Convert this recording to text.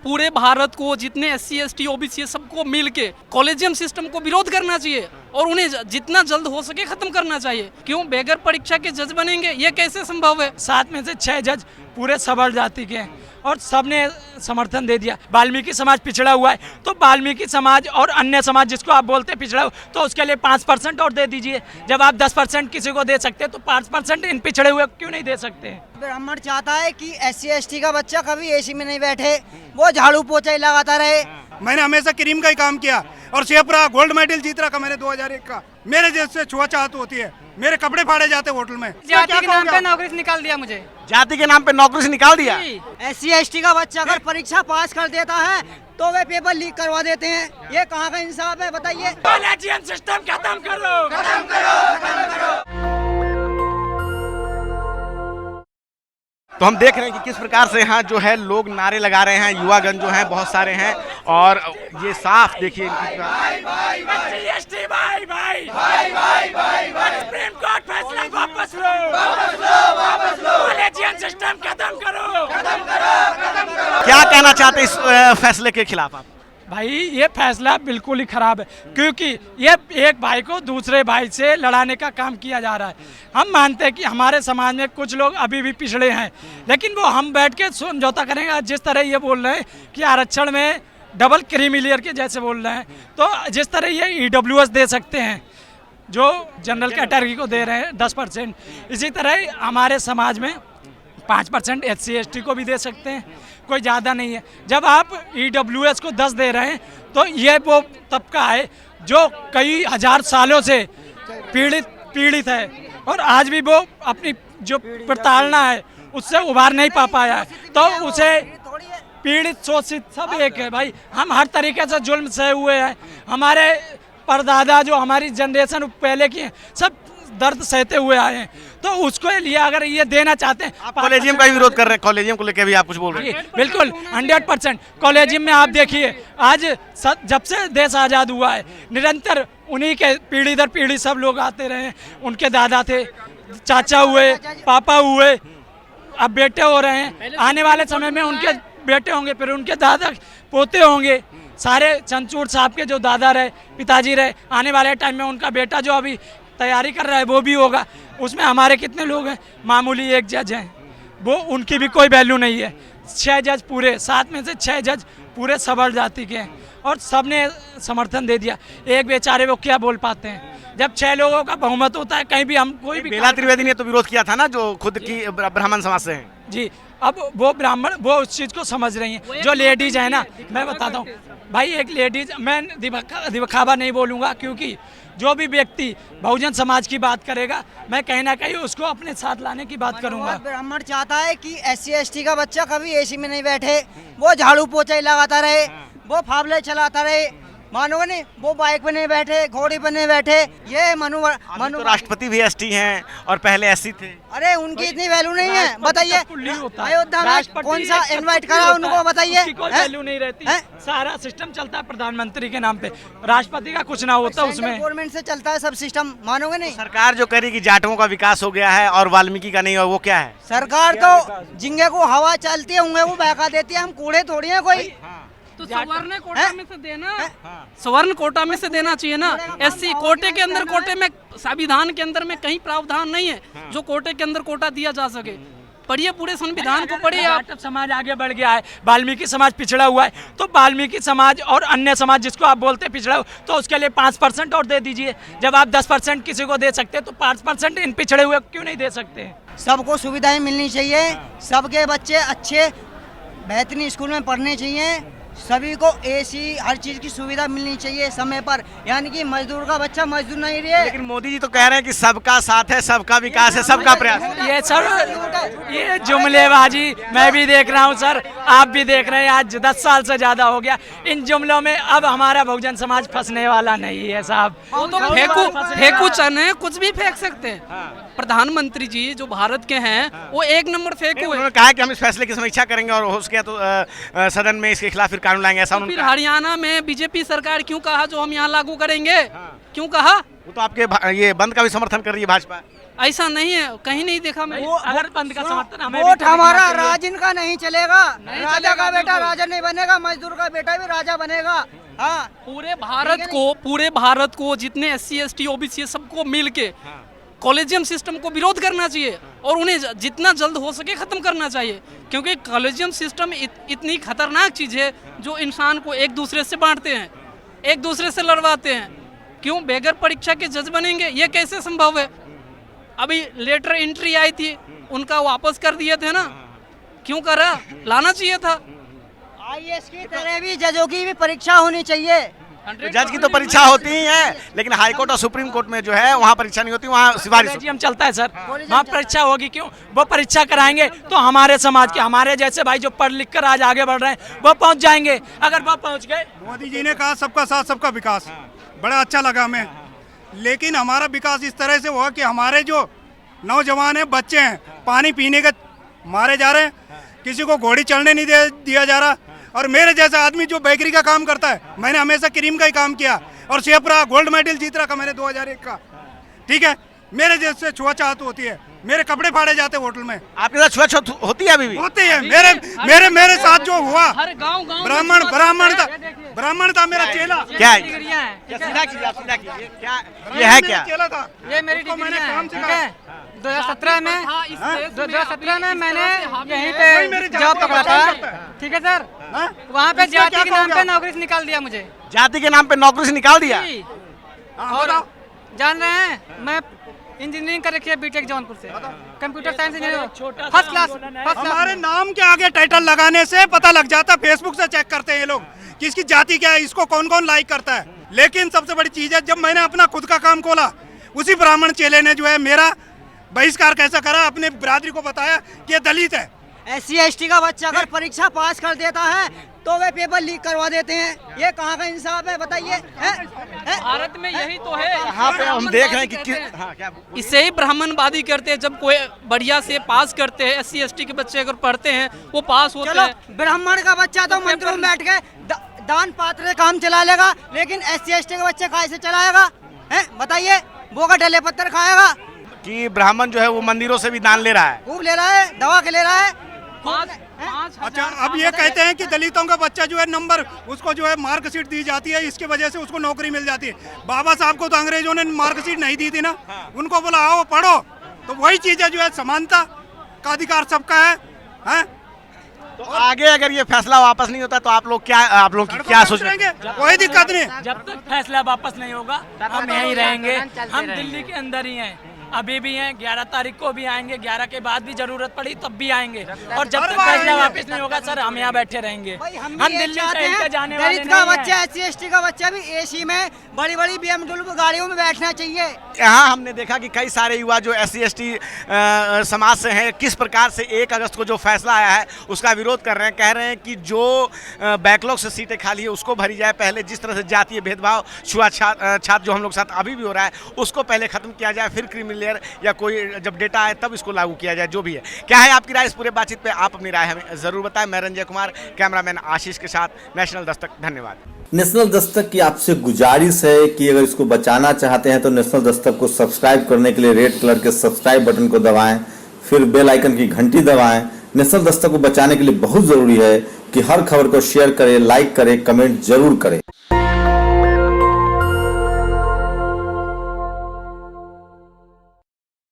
पूरे भारत को जितने SC ST OBC सबको मिल के कॉलेजियम सिस्टम को विरोध करना चाहिए और उन्हें जितना जल्द हो सके खत्म करना चाहिए। क्यों बगैर परीक्षा के जज बनेंगे, ये कैसे संभव है? 7 में से 6 जज पूरे सबल जाति के हैं और सबने समर्थन दे दिया। वाल्मीकि समाज पिछड़ा हुआ है तो वाल्मीकि समाज और अन्य समाज जिसको आप बोलते हैं पिछड़ा तो उसके लिए 5% और दे दीजिए। जब आप 10% किसी को दे सकते हैं तो 5% इन पिछड़े हुए क्यों नहीं दे सकते हैं? ब्राह्मण चाहता है कि SC ST का बच्चा कभी AC में नहीं बैठे, वो झाड़ू पोछा ही लगाता रहे। मैंने हमेशा क्रीम का ही काम किया और शेपरा गोल्ड मेडल जीत रहा मैंने 2001 का। मेरे जैसे छुआछात होती है, मेरे कपड़े फाड़े जाते होटल में। जाति के नाम पे नौकरी से निकाल दिया मुझे। जाति के नाम पे नौकरी से निकाल दिया। SC ST का बच्चा अगर परीक्षा पास कर देता है तो वे पेपर लीक करवा देते हैं। ये कहाँ का इंसाफ है बताइए? कॉलेजियम सिस्टम खत्म करो, खत्म करो, खत्म करो। तो हम देख रहे हैं कि किस प्रकार से यहाँ जो है लोग नारे लगा रहे हैं, युवागण जो हैं बहुत सारे हैं और ये साफ देखिए सुप्रीम कोर्ट फैसला वापस लो, कॉलेजियम सिस्टम खत्म करो, खत्म करो, खत्म करो। क्या कहना चाहते हैं इस फैसले के खिलाफ आप? भाई ये फैसला बिल्कुल ही खराब है क्योंकि ये एक भाई को दूसरे भाई से लड़ाने का काम किया जा रहा है। हम मानते हैं कि हमारे समाज में कुछ लोग अभी भी पिछड़े हैं, लेकिन वो हम बैठ के समझौता करेंगे। जिस तरह ये बोल रहे हैं कि आरक्षण में डबल क्रीमी लेयर के जैसे बोल रहे हैं, तो जिस तरह ये EWS दे सकते हैं जो जनरल कैटेगरी को दे रहे हैं 10%, इसी तरह हमारे समाज में 5% SC ST को भी दे सकते हैं, कोई ज़्यादा नहीं है। जब आप EWS को 10 दे रहे हैं तो ये वो तबका है जो कई हजार सालों से पीड़ित है और आज भी वो अपनी जो प्रताड़ना है उससे उबार नहीं पा पाया है, तो उसे पीड़ित शोषित सब एक है। भाई हम हर तरीके से जुल्म सहे हुए हैं, हमारे परदादा जो हमारी जनरेशन पहले की है सब दर्द सहते हुए आए हैं, तो उसको लिए अगर ये देना चाहते हैं। आप कॉलेजियम का भी विरोध कर रहे हैं, कॉलेजियम को लेकर भी आप कुछ बोल रहे हैं? बिल्कुल 100% कॉलेजियम में आप देखिए आज जब से देश आज़ाद हुआ है निरंतर उन्हीं के पीढ़ी दर पीढ़ी सब लोग आते रहे। उनके दादा थे, चाचा हुए, पापा हुए, अब बेटे हो रहे हैं, आने वाले समय में उनके बेटे होंगे, फिर उनके दादा पोते होंगे। सारे चंद्रचूड़ साहब के जो दादा रहे, पिताजी रहे, आने वाले टाइम में उनका बेटा जो अभी तैयारी कर रहा है वो भी होगा। उसमें हमारे कितने लोग हैं? मामूली एक जज हैं, वो उनकी भी कोई वैल्यू नहीं है। 6 जज पूरे 7 में से 6 जज पूरे सबल जाति के हैं और सबने समर्थन दे दिया। एक बेचारे वो क्या बोल पाते हैं? जब 6 लोगों का बहुमत होता है कहीं भी हम कोई भी। बेला त्रिवेदी ने तो विरोध किया था ना, जो खुद की ब्राह्मण समाज से हैं। जी, अब वो ब्राह्मण वो उस चीज़ को समझ रही हैं। जो लेडीज है ना, मैं बताता हूँ भाई, एक लेडीज, मैं दिखावा नहीं बोलूँगा क्योंकि जो भी व्यक्ति बहुजन समाज की बात करेगा मैं कहीं ना कहीं उसको अपने साथ लाने की बात करूँगा। ब्राह्मण चाहता है कि SC ST का बच्चा कभी AC में नहीं बैठे, वो झाड़ू पोछा ही लगाता रहे, वो फावले चलाता रहे। मानोगे नहीं, वो बाइक पे नहीं बैठे, घोड़े पे नहीं बैठे। ये मनु तो राष्ट्रपति भी ST हैं और पहले SC थे। अरे उनकी इतनी वैल्यू नहीं है, बताइए। अयोध्या में कौन सा इनवाइट करा उनको, बताइए। कोई वैल्यू नहीं रहती, सारा सिस्टम चलता है प्रधानमंत्री के नाम पे, राष्ट्रपति का कुछ ना होता उसमें। गवर्नमेंट से चलता है सब सिस्टम, मानोगे नहीं? सरकार जो कह रही कि जाटों का विकास हो गया है और वाल्मीकि का नहीं हुआ, वो क्या है? सरकार तो झिंगे को हवा चलती है होंगे वो बहका देती है, हम कूड़े थोड़ी है कोई। तो सवर्ण कोटा में से देना, सवर्ण कोटा में से देना चाहिए ना। SC कोटे के अंदर, कोटे में संविधान के अंदर में कहीं प्रावधान नहीं है जो कोटे के अंदर कोटा दिया जा सके। पढ़िए पूरे संविधान को पढ़िए आप। समाज आगे बढ़ गया है, वाल्मीकि समाज पिछड़ा हुआ है तो वाल्मीकि समाज और अन्य समाज जिसको आप बोलते हैं पिछड़ा तो उसके लिए 5% और दे दीजिए। जब आप 10% किसी को दे सकते हैं तो 5% इन पिछड़े हुए क्यों नहीं दे सकते? सबको सुविधाएं मिलनी चाहिए, सबके बच्चे अच्छे बेहतरीन स्कूल में पढ़ने चाहिए, सभी को AC हर चीज की सुविधा मिलनी चाहिए समय पर, यानी कि मजदूर का बच्चा मजदूर नहीं रहे। लेकिन मोदी जी तो कह रहे हैं कि सबका साथ है, सबका विकास है, सबका प्रयास। ये सर ये जुमलेबाजी मैं भी देख रहा हूँ सर, आप भी देख रहे हैं। आज 10 साल से ज्यादा हो गया इन जुमलों में, अब हमारा बहुजन समाज फंसने वाला नहीं है साहब। वो तो फेंकू चने कुछ भी फेंक सकते हैं। प्रधानमंत्री जी जो भारत के हैं वो एक नंबर फेंकू है। उन्होंने कहा कि हम इस फैसले की समीक्षा करेंगे और हो सके तो सदन में इसके खिलाफ फिर कानून लाएंगे, ऐसा उन्होंने फिर हरियाणा में BJP सरकार क्यों कहा जो हम यहाँ लागू करेंगे? क्यों कहा? वो तो आपके ये बंद का भी समर्थन कर रही है भाजपा। ऐसा नहीं है, कहीं नहीं देखा मैं। अगर बंद का समर्थन हमें भी वोट तो हमारा देखना चाहिए। राजन का नहीं चलेगा, राजा चलेगा, का बेटा बिल्कुल। राजा नहीं बनेगा, मजदूर का बेटा भी राजा बनेगा। हाँ, पूरे भारत को जितने SC ST OBC सबको मिल के कॉलेजियम सिस्टम को विरोध करना चाहिए और उन्हें जितना जल्द हो सके ख़त्म करना चाहिए, क्योंकि कॉलेजियम सिस्टम इतनी खतरनाक चीज़ है जो इंसान को एक दूसरे से बांटते हैं, एक दूसरे से लड़वाते हैं। क्यों बगैर परीक्षा के जज बनेंगे, ये कैसे संभव है? अभी लेटर एंट्री आई थी, उनका वापस कर दिए थे ना, क्यों करा? लाना चाहिए था। IAS की तरह भी जजों की भी परीक्षा होनी चाहिए। जज की तो परीक्षा होती ही है, लेकिन हाई कोर्ट और सुप्रीम कोर्ट में जो है वहाँ परीक्षा नहीं होती, वहाँ सिफारिश होती है। हम चलता है सर, वहाँ परीक्षा होगी। क्यों? वो परीक्षा कराएंगे तो हमारे समाज के, हमारे जैसे भाई जो पढ़ लिख कर आज आगे बढ़ रहे हैं वो पहुँच जाएंगे। अगर वो पहुँच गए, मोदी जी ने कहा सबका साथ सबका विकास, बड़ा अच्छा लगा हमें। लेकिन हमारा विकास इस तरह से हुआ कि हमारे जो नौजवान हैं, बच्चे हैं, पानी पीने के मारे जा रहे हैं, किसी को घोड़ी चढ़ने नहीं दिया जा रहा। और मेरे जैसा आदमी जो बेकरी का काम करता है, मैंने हमेशा क्रीम का ही काम किया और शेफ रहा, गोल्ड मेडल जीत रहा मैंने 2001 का। ठीक है, मेरे जैसे छुआछूत होती है, मेरे कपड़े फाड़े जाते होटल में। आपके साथ छुआछूत होती है अभी भी? होती है। मेरे साथ जो हुआ, हर गांव ब्राह्मण था मेरा चेला। क्या है? सीधा कीजिए, आप सीधा कीजिए। क्या ये है? क्या चेला था, ये मेरी उसको डिग्री मैंने है, काम ठीक सिखाया। है। 2017 में हाँ, इस देश 2017 में मैंने यहीं वही मेरे पे जाति जॉब का पकड़ा काम था, करता है। ठीक है सर। हाँ? वहाँ पे इसका जाति क्या के नाम पे कहोगे? नौकरी से निकाल दिया मुझे। जाति के नाम पे नौकरी से निकाल दिया? जी। हाँ, और बताओ। जान रहे हैं, मैं इंजीनियरिंग कर रखी है बीटेक जौनपुर से, computer science engineer, first class. हमारे नाम के आगे टाइटल लगाने से पता लग जाता, फेसबुक से चेक करते हैं ये लोग कि इसकी जाति क्या है, इसको कौन कौन लाइक करता है। लेकिन सबसे बड़ी चीज है, जब मैंने अपना खुद का काम खोला, उसी ब्राह्मण चेले ने जो है मेरा बहिष्कार कैसा करा, अपने बिरादरी को बताया कि ये दलित है। SC ST का बच्चा अगर परीक्षा पास कर देता है तो वे पेपर लीक करवा देते हैं। ये कहाँ का इंसाफ है बताइए? भारत में यही तो है। यहाँ पे हम देख रहे हैं कि हाँ, क्या इसे ही ब्राह्मणवादी करते हैं। जब कोई बढ़िया से पास करते हैं, SC ST के बच्चे अगर पढ़ते हैं वो पास होते चलो, हैं। ब्राह्मण का बच्चा तो मंदिरों में बैठ के दान पात्र से काम चला लेगा, लेकिन SC ST का बच्चा कैसे चलाएगा? हैं बताइए, वो का डले पत्थर खाएगा? कि ब्राह्मण जो है वो मंदिरों से भी दान ले रहा है। खूब ले रहा है, दवा के ले रहा है। अच्छा, अब ये कहते हैं कि दलितों का बच्चा जो है नंबर, उसको जो है मार्कशीट दी जाती है, इसके वजह से उसको नौकरी मिल जाती है। बाबा साहब को तो अंग्रेजों ने मार्कशीट नहीं दी थी ना, उनको बोला आओ पढ़ो। तो वही चीज है जो है, समानता का अधिकार सबका है? तो आगे अगर ये फैसला वापस नहीं होता तो आप लोग क्या सोच रहे हैं? कोई दिक्कत नहीं। जब तक फैसला वापस नहीं होगा हम यहीं रहेंगे। हम दिल्ली के अंदर ही हैं, अभी भी हैं, 11 तारीख को भी आएंगे, 11 के बाद भी जरूरत पड़ी तब भी आएंगे। और जब तक फैसला वापस नहीं होगा सर, हम यहाँ बैठे रहेंगे। हम दिल्ली से कहीं पे जाने वाले दलित का नहीं बच्चा, हैं। SC ST का बच्चा भी AC में बड़ी बड़ी BMW गाड़ियों में बैठना चाहिए। यहाँ हमने देखा कि कई सारे युवा जो SC ST समाज से हैं, किस प्रकार से 1 अगस्त को जो फैसला आया है उसका विरोध कर रहे हैं। कह रहे हैं कि जो बैकलॉग से सीटें खाली है उसको भरी जाए, पहले जिस तरह से जातीय भेदभाव छूआछात जो हम लोग साथ अभी भी हो रहा है उसको पहले खत्म किया जाए, फिर क्रीमी लेयर या कोई जब डेटा आए तब इसको लागू किया जाए। जो भी है, क्या है आपकी राय इस पूरे बातचीत पे? आप अपनी राय हमें जरूर बताएं। मैं रंजय कुमार, कैमरामैन आशीष के साथ, नेशनल दस्तक। धन्यवाद। नेशनल दस्तक की आपसे गुजारिश है कि अगर इसको बचाना चाहते हैं तो नेशनल दस्तक को सब्सक्राइब करने के लिए रेड कलर के सब्सक्राइब बटन को दबाएं, फिर बेल आइकन की घंटी दबाएं। नेशनल दस्तक को बचाने के लिए बहुत जरूरी है कि हर खबर को शेयर करें, लाइक करें, कमेंट जरूर करें।